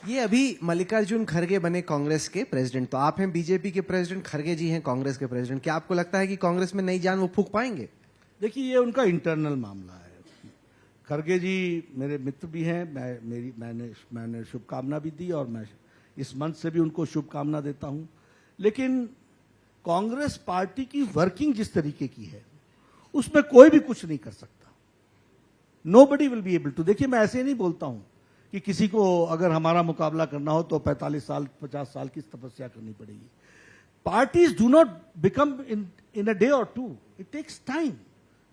ये अभी मल्लिकार्जुन खड़गे बने कांग्रेस के प्रेसिडेंट, तो आप हैं बीजेपी के प्रेसिडेंट, खड़गे जी हैं कांग्रेस के प्रेसिडेंट। क्या आपको लगता है कि कांग्रेस में नई जान वो फूंक पाएंगे? देखिए, ये उनका इंटरनल मामला है। खड़गे जी मेरे मित्र भी हैं, मैंने शुभकामना भी दी और मैं इस मंच से भी उनको शुभकामना देता हूं। लेकिन कांग्रेस पार्टी की वर्किंग जिस तरीके की है उसमें कोई भी कुछ नहीं कर सकता। Nobody will be able to. देखिए, मैं ऐसे नहीं बोलता हूं कि किसी को अगर हमारा मुकाबला करना हो तो 45 साल 50 साल की तपस्या करनी पड़ेगी। Parties do not become in a day और टू, इट टेक्स टाइम।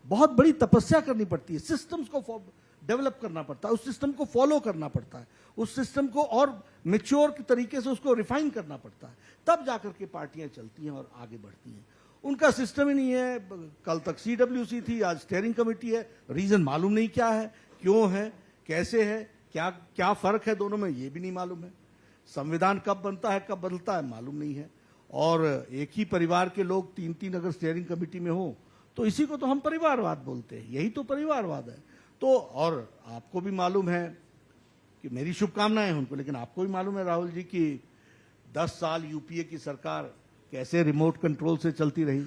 बहुत बड़ी तपस्या करनी पड़ती है, सिस्टम्स को डेवलप करना पड़ता है, उस सिस्टम को फॉलो करना पड़ता है, उस सिस्टम को और मेच्योर के तरीके से उसको रिफाइन करना पड़ता है, तब जाकर के पार्टियां चलती हैं और आगे बढ़ती हैं। उनका सिस्टम ही नहीं है। कल तक सीडब्ल्यूसी थी, आज स्टीयरिंग कमेटी है। रीजन मालूम नहीं क्या है, क्यों है, कैसे है, क्या फर्क है दोनों में, ये भी नहीं मालूम है। संविधान कब बनता है कब बदलता है मालूम नहीं है। और एक ही परिवार के लोग 3-3 अगर स्टीयरिंग कमेटी में हो तो इसी को तो हम परिवारवाद बोलते हैं। यही तो परिवारवाद है। तो और आपको भी मालूम है कि मेरी शुभकामनाएं हैं उनको, लेकिन आपको भी मालूम है राहुल जी कि 10 साल यूपीए की सरकार कैसे रिमोट कंट्रोल से चलती रही।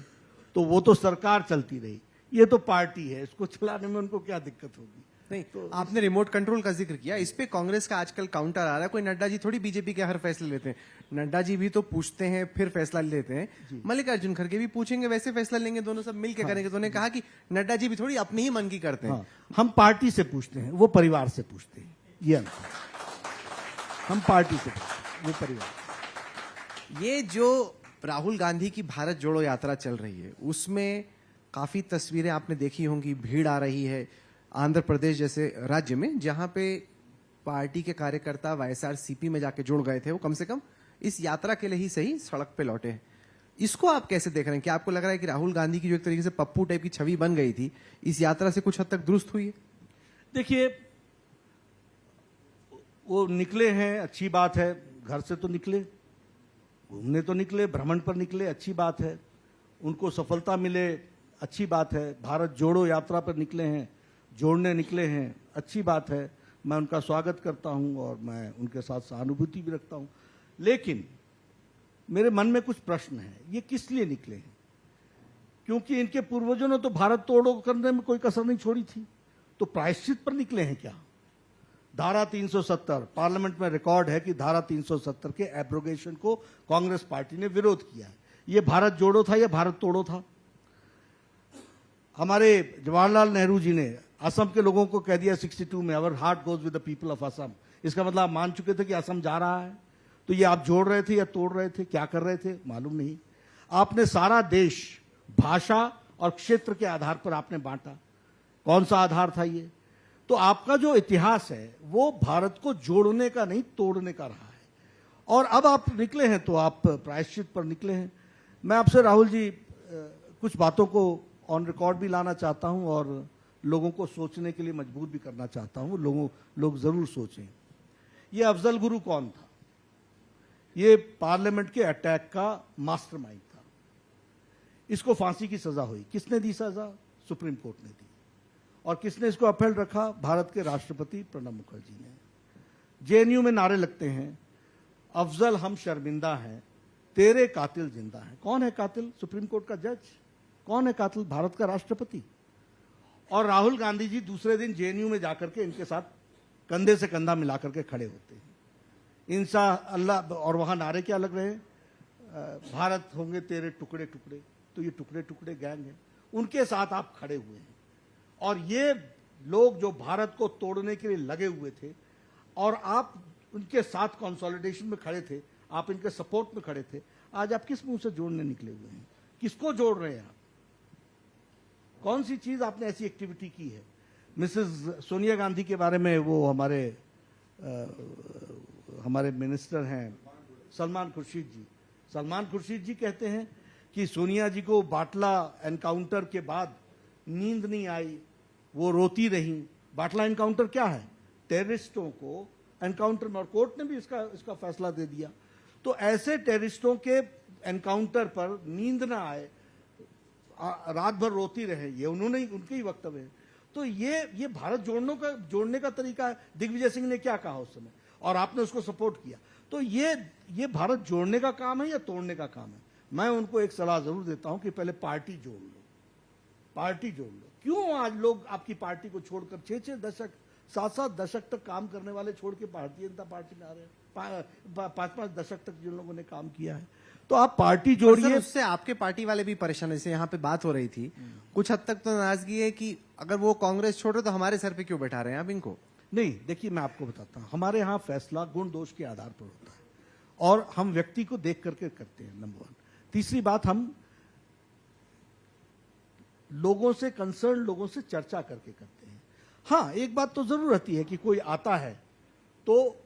तो वो तो सरकार चलती रही, ये तो पार्टी है, इसको चलाने में उनको क्या दिक्कत होगी। नहीं, तो आपने रिमोट कंट्रोल का जिक्र किया, इस पे कांग्रेस का आजकल काउंटर आ रहा है। कोई नड्डा जी थोड़ी बीजेपी के हर फैसले लेते हैं, नड्डा जी भी तो पूछते हैं फिर फैसला लेते हैं। मल्लिकार्जुन खड़गे भी पूछेंगे वैसे फैसला लेंगे, दोनों सब मिलकर करेंगे। तो उन्होंने कहा कि नड्डा जी भी थोड़ी अपने ही मन की करते हैं। हम पार्टी से पूछते हैं, वो परिवार से पूछते हैं, ये अंतर। हम पार्टी से पूछते हैं, वो परिवार। ये जो राहुल गांधी की भारत जोड़ो यात्रा चल रही है उसमें काफी तस्वीरें आपने देखी होंगी, भीड़ आ रही है आंध्र प्रदेश जैसे राज्य में, जहां पे पार्टी के कार्यकर्ता वाईएसआरसीपी में जाके जुड़ गए थे। वो कम से कम इस यात्रा के लिए ही सही सड़क पे लौटे हैं। इसको आप कैसे देख रहे हैं? क्या आपको लग रहा है कि राहुल गांधी की जो एक तरीके से पप्पू टाइप की छवि बन गई थी, इस यात्रा से कुछ हद तक दुरुस्त हुई है? देखिए, वो निकले हैं, अच्छी बात है। घर से तो निकले, घूमने तो निकले, भ्रमण पर निकले, अच्छी बात है। उनको सफलता मिले, अच्छी बात है। भारत जोड़ो यात्रा पर निकले हैं, जोड़ने निकले हैं, अच्छी बात है। मैं उनका स्वागत करता हूं और मैं उनके साथ सहानुभूति भी रखता हूं। लेकिन मेरे मन में कुछ प्रश्न है, ये किस लिए निकले हैं? क्योंकि इनके पूर्वजों ने तो भारत तोड़ो करने में कोई कसर नहीं छोड़ी थी, तो प्रायश्चित पर निकले हैं क्या? धारा 370 पार्लियामेंट में रिकॉर्ड है कि धारा 370 के एब्रोगेशन को कांग्रेस पार्टी ने विरोध किया है। ये भारत जोड़ो था या भारत तोड़ो था? हमारे जवाहरलाल नेहरू जी ने असम के लोगों को कह दिया 62 में, our heart goes with the people of Assam. इसका मतलब आप मान चुके थे कि असम जा रहा है। तो ये आप जोड़ रहे थे या तोड़ रहे थे, क्या कर रहे थे मालूम नहीं। आपने सारा देश भाषा और क्षेत्र के आधार पर आपने बांटा। कौन सा आधार था ये? तो आपका जो इतिहास है वो भारत को जोड़ने का नहीं, तोड़ने का रहा है। और अब आप निकले हैं तो आप प्रायश्चित पर निकले हैं। मैं आपसे राहुल जी कुछ बातों को ऑन रिकॉर्ड भी लाना चाहता हूं और लोगों को सोचने के लिए मजबूर भी करना चाहता हूं। लोग जरूर सोचें। ये अफजल गुरु कौन था? ये पार्लियामेंट के अटैक का मास्टरमाइंड था। इसको फांसी की सजा हुई। किसने दी सजा? सुप्रीम कोर्ट ने दी। और किसने इसको अपहेल रखा? भारत के राष्ट्रपति प्रणब मुखर्जी ने। जेएनयू में नारे लगते हैं, अफजल हम शर्मिंदा हैं, तेरे कातिल जिंदा हैं। कौन है कातिल? सुप्रीम कोर्ट का जज। कौन है कातिल? भारत का राष्ट्रपति। और राहुल गांधी जी दूसरे दिन जेएनयू में जाकर के इनके साथ कंधे से कंधा मिलाकर के खड़े होते हैं, इंसा अल्लाह। और वहां नारे क्या लग रहे हैं? भारत होंगे तेरे टुकड़े टुकड़े। तो ये टुकड़े टुकड़े गैंग है, उनके साथ आप खड़े हुए हैं। और ये लोग जो भारत को तोड़ने के लिए लगे हुए थे और आप उनके साथ कंसोलिडेशन में खड़े थे, आप इनके सपोर्ट में खड़े थे, आज आप किस मुंह से जोड़ने निकले हुए हैं? किसको जोड़ रहे हैं आप? कौन सी चीज आपने ऐसी एक्टिविटी की है? मिसेस सोनिया गांधी के बारे में वो हमारे मिनिस्टर हैं सलमान खुर्शीद जी। सलमान खुर्शीद जी कहते हैं कि सोनिया जी को बाटला एनकाउंटर के बाद नींद नहीं आई, वो रोती रही। बाटला एनकाउंटर क्या है? टेररिस्टों को एनकाउंटर में, और कोर्ट ने भी इसका फैसला दे दिया। तो ऐसे टेररिस्टों के एनकाउंटर पर नींद ना आए, रात भर रोती रहे, ये उनके ही वक्तव्य है। तो ये भारत जोड़ने का तरीका है। दिग्विजय सिंह ने क्या कहा उस समय? और आपने उसको सपोर्ट किया। तो ये भारत जोड़ने का काम है या तोड़ने का काम है? मैं उनको एक सलाह जरूर देता हूं कि पहले पार्टी जोड़ लो, पार्टी जोड़ लो। क्यों आज लोग आपकी पार्टी को छोड़कर 6-6 दशक 7-7 दशक तक काम करने वाले छोड़ के भारतीय जनता पार्टी में आ रहे हैं? 5-5 दशक तक जिन लोगों ने काम किया है, तो आप पार्टी सर, जोड़िए। उससे आपके पार्टी वाले भी परेशान है। जैसे यहाँ पे बात हो रही थी, कुछ हद तक तो नाराजगी है कि अगर वो कांग्रेस छोड़े तो हमारे सर पे क्यों बैठा रहे हैं आप इनको? नहीं, देखिए मैं आपको बताता हूं, हमारे यहां फैसला गुण दोष के आधार पर होता है और हम व्यक्ति को देख करके करते हैं, नंबर 1। तीसरी बात, हम लोगों से, कंसर्न लोगों से चर्चा करके करते हैं। हाँ, एक बात तो जरूर रहती है कि कोई आता है तो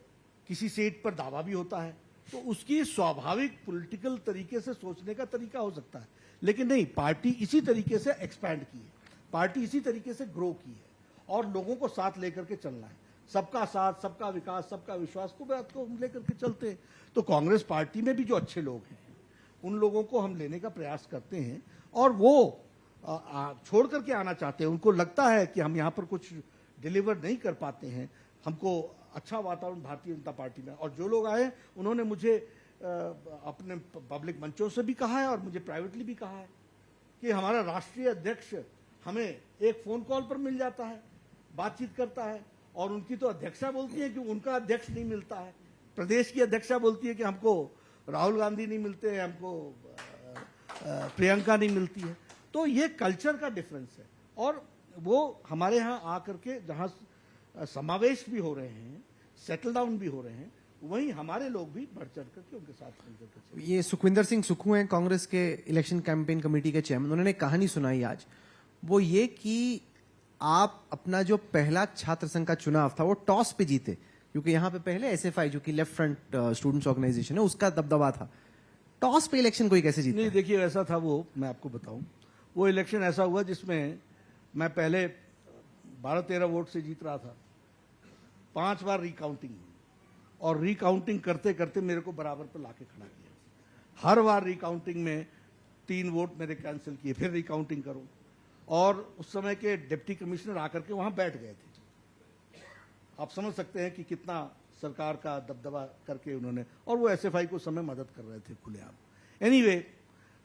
किसी सीट पर दावा भी होता है, तो उसकी स्वाभाविक पॉलिटिकल तरीके से सोचने का तरीका हो सकता है, लेकिन नहीं, पार्टी इसी तरीके से एक्सपैंड की है, पार्टी इसी तरीके से ग्रो की है और लोगों को साथ लेकर के चलना है। सबका साथ, सबका विकास, सबका विश्वास को बात को हम लेकर के चलते हैं। तो कांग्रेस पार्टी में भी जो अच्छे लोग हैं उन लोगों को हम लेने का प्रयास करते हैं और वो छोड़ करके आना चाहते हैं। उनको लगता है कि हम यहाँ पर कुछ डिलीवर नहीं कर पाते हैं, हमको अच्छा वातावरण भारतीय जनता पार्टी में। और जो लोग आए उन्होंने मुझे अपने पब्लिक मंचों से भी कहा है और मुझे प्राइवेटली भी कहा है कि हमारा राष्ट्रीय अध्यक्ष हमें एक फोन कॉल पर मिल जाता है, बातचीत करता है, और उनकी तो अध्यक्षा बोलती है कि उनका अध्यक्ष नहीं मिलता है, प्रदेश की अध्यक्षा बोलती है कि हमको राहुल गांधी नहीं मिलते हैं, हमको प्रियंका नहीं मिलती है। तो ये कल्चर का डिफरेंस है और वो हमारे यहाँ आकर के जहाँ समावेश भी हो रहे हैं, सेटल डाउन भी हो रहे हैं, वहीं हमारे लोग भी बढ़ चढ़ करके उनके साथ मिलकर के चले। ये सुखविंदर सिंह सुक्खू हैं, कांग्रेस के इलेक्शन कैंपेन कमेटी के चेयरमैन। उन्होंने एक कहानी सुनाई आज, वो ये कि आप अपना जो पहला छात्र संघ का चुनाव था वो टॉस पे जीते, क्योंकि यहाँ पे पहले एसएफआई जो कि लेफ्ट फ्रंट स्टूडेंट्स ऑर्गेनाइजेशन है उसका दबदबा था। टॉस पे इलेक्शन कोई कैसे जीता? नहीं, देखिए ऐसा था, वो मैं आपको बताऊं, वो इलेक्शन ऐसा हुआ जिसमें मैं पहले 12-13 वोट से जीत रहा था, 5 बार रिकाउंटिंग और रिकाउंटिंग करते करते मेरे को बराबर पर लाके खड़ा किया। हर बार रिकाउंटिंग में 3 वोट मेरे कैंसिल किए, फिर रिकाउंटिंग करो, और उस समय के डिप्टी कमिश्नर आकर के वहां बैठ गए थे। आप समझ सकते हैं कि कितना सरकार का दबदबा करके उन्होंने, और वो एसएफआई को समय मदद कर रहे थे खुलेआम। एनीवे,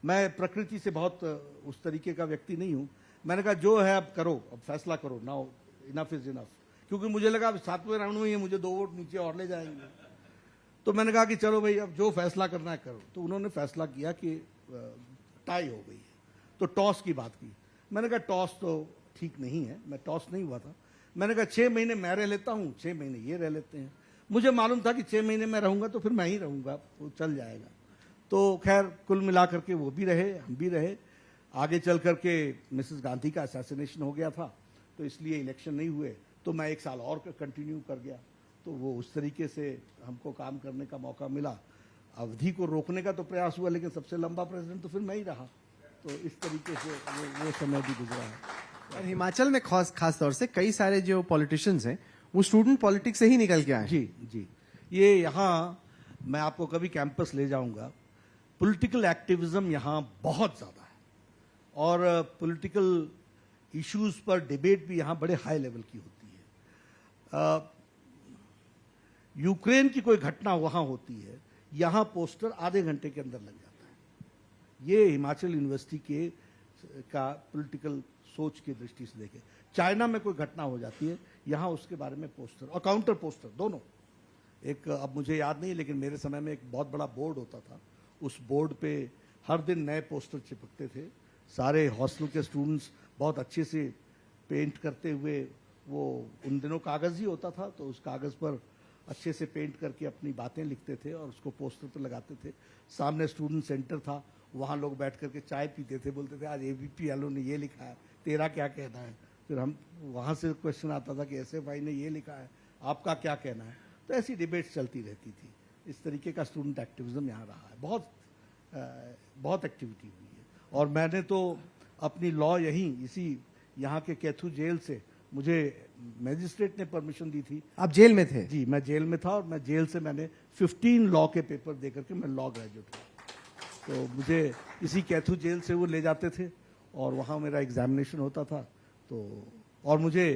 मैं प्रकृति से बहुत उस तरीके का व्यक्ति नहीं हूं। मैंने कहा जो है अब करो, अब फैसला करो, नाउ इनफ इज इनफ, क्योंकि मुझे लगा अब 7वें राउंड में ही मुझे 2 वोट नीचे और ले जाएंगे। तो मैंने कहा कि चलो भाई अब जो फैसला करना है करो। तो उन्होंने फैसला किया कि टाई हो गई है, तो टॉस की बात की। मैंने कहा टॉस तो ठीक नहीं है, मैं टॉस नहीं हुआ था। मैंने कहा 6 महीने मैं रह लेता हूं, 6 महीने ये रह लेते हैं। मुझे मालूम था कि 6 महीने मैं रहूंगा तो फिर मैं ही रहूंगा, वो चल जाएगा। तो खैर कुल मिलाकर के वो भी रहे, हम भी रहे। आगे चल करके मिसेस गांधी का असैसिनेशन हो गया था, तो इसलिए इलेक्शन नहीं हुए, तो मैं 1 साल और कंटिन्यू कर गया। तो वो उस तरीके से हमको काम करने का मौका मिला। अवधि को रोकने का तो प्रयास हुआ, लेकिन सबसे लंबा प्रेसिडेंट तो फिर मैं ही रहा। तो इस तरीके से वो समय भी गुजरा है। और हिमाचल में खास तौर से कई सारे जो पॉलिटिशियंस हैं वो स्टूडेंट पॉलिटिक्स से ही निकल के आए हैं। जी, ये यहाँ मैं आपको कभी कैंपस ले जाऊंगा। पॉलिटिकल एक्टिविज्म यहाँ बहुत ज्यादा है और पॉलिटिकल इश्यूज पर डिबेट भी यहाँ बड़े हाई लेवल की होती है। यूक्रेन की कोई घटना वहां होती है, यहाँ पोस्टर आधे घंटे के अंदर लग जाता है। ये हिमाचल यूनिवर्सिटी के का पॉलिटिकल सोच की दृष्टि से देखें। चाइना में कोई घटना हो जाती है, यहाँ उसके बारे में पोस्टर और काउंटर पोस्टर दोनों। एक अब मुझे याद नहीं, लेकिन मेरे समय में एक बहुत बड़ा बोर्ड होता था, उस बोर्ड पे हर दिन नए पोस्टर चिपकते थे। सारे हॉस्टल के स्टूडेंट्स बहुत अच्छे से पेंट करते हुए, वो उन दिनों कागज ही होता था, तो उस कागज पर अच्छे से पेंट करके अपनी बातें लिखते थे और उसको पोस्टर पर लगाते थे। सामने स्टूडेंट सेंटर था, वहाँ लोग बैठ करके चाय पीते थे, बोलते थे आज एबीपी वालों ने ये लिखा है, तेरा क्या कहना है। फिर हम वहाँ से क्वेश्चन आता था कि एसएफआई ने ये लिखा है, आपका क्या कहना है। तो ऐसी डिबेट्स चलती रहती थी। इस तरीके का स्टूडेंट एक्टिविज्म यहाँ रहा है, बहुत एक्टिविटी हुई है। और मैंने तो अपनी लॉ यहीं इसी यहाँ के कैथू जेल से, मुझे मैजिस्ट्रेट ने परमिशन दी थी। आप जेल में थे? जी, मैं जेल में था और मैं जेल से मैंने 15 लॉ के पेपर दे करके मैं लॉ ग्रेजुएट हुआ। तो मुझे इसी कैथू जेल से वो ले जाते थे और वहाँ मेरा एग्जामिनेशन होता था। तो और मुझे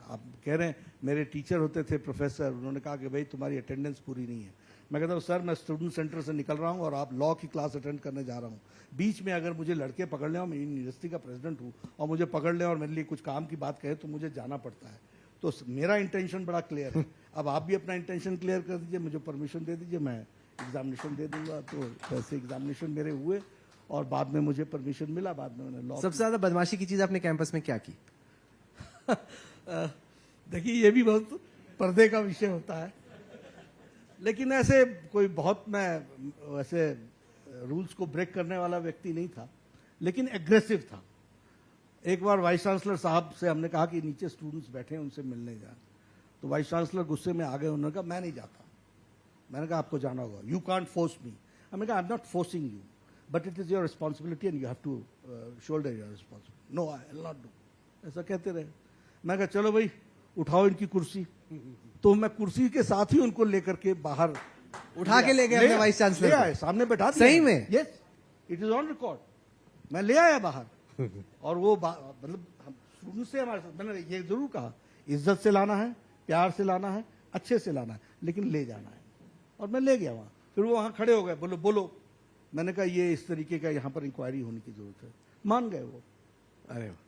आप कह रहे हैं मेरे टीचर होते थे प्रोफेसर, उन्होंने कहा कि भाई तुम्हारी अटेंडेंस पूरी नहीं है। मैं कहता हूँ सर मैं स्टूडेंट सेंटर से निकल रहा हूँ और आप लॉ की क्लास अटेंड करने जा रहा हूँ, बीच में अगर मुझे लड़के पकड़ लें और मैं यूनिवर्सिटी का प्रेसिडेंट हूँ और मुझे पकड़ लें और मेरे लिए कुछ काम की बात कहे तो मुझे जाना पड़ता है। तो मेरा इंटेंशन बड़ा क्लियर है। अब आप भी अपना इंटेंशन क्लियर कर दीजिए, मुझे परमिशन दे दीजिए, मैं एग्जामिनेशन दे दूंगा। तो वैसे एग्जामिनेशन मेरे हुए और बाद में मुझे परमिशन मिला, बाद में मैंने लॉ। सबसे ज्यादा बदमाशी की चीज आपने कैंपस में क्या की? देखिए ये भी बहुत पर्दे का विषय होता है, लेकिन ऐसे कोई बहुत मैं वैसे रूल्स को ब्रेक करने वाला व्यक्ति नहीं था, लेकिन एग्रेसिव था। एक बार वाइस चांसलर साहब से हमने कहा कि नीचे स्टूडेंट्स बैठे हैं उनसे मिलने जाए, तो वाइस चांसलर गुस्से में आ गए। उन्होंने कहा मैं नहीं जाता। मैंने कहा आपको जाना होगा, यू कांट फोर्स मी। हमने कहा I am not forcing you but it is your responsibility and you have to shoulder your responsibility. No I will not do. ऐसा कहते रहे। मैं कहा चलो भाई उठाओ इनकी कुर्सी। तो मैं कुर्सी के साथ ही उनको लेकर के बाहर उठा के ले गए अपने वाइस चांसलर ले को? आए, सामने बैठा दिया। सही में? Yes, it is on record. मैं ले आया बाहर और वो मतलब स्टूडेंट से हमारे साथ मैंने ये जरूर कहा इज्जत से लाना है, प्यार से लाना है, अच्छे से लाना है, लेकिन ले जाना है। और मैं ले गया वहां। फिर वो वहां खड़े हो गए, बोलो बोलो। मैंने कहा ये इस तरीके का यहाँ पर इंक्वायरी होने की जरूरत है। मान गए वो। अरे वाह।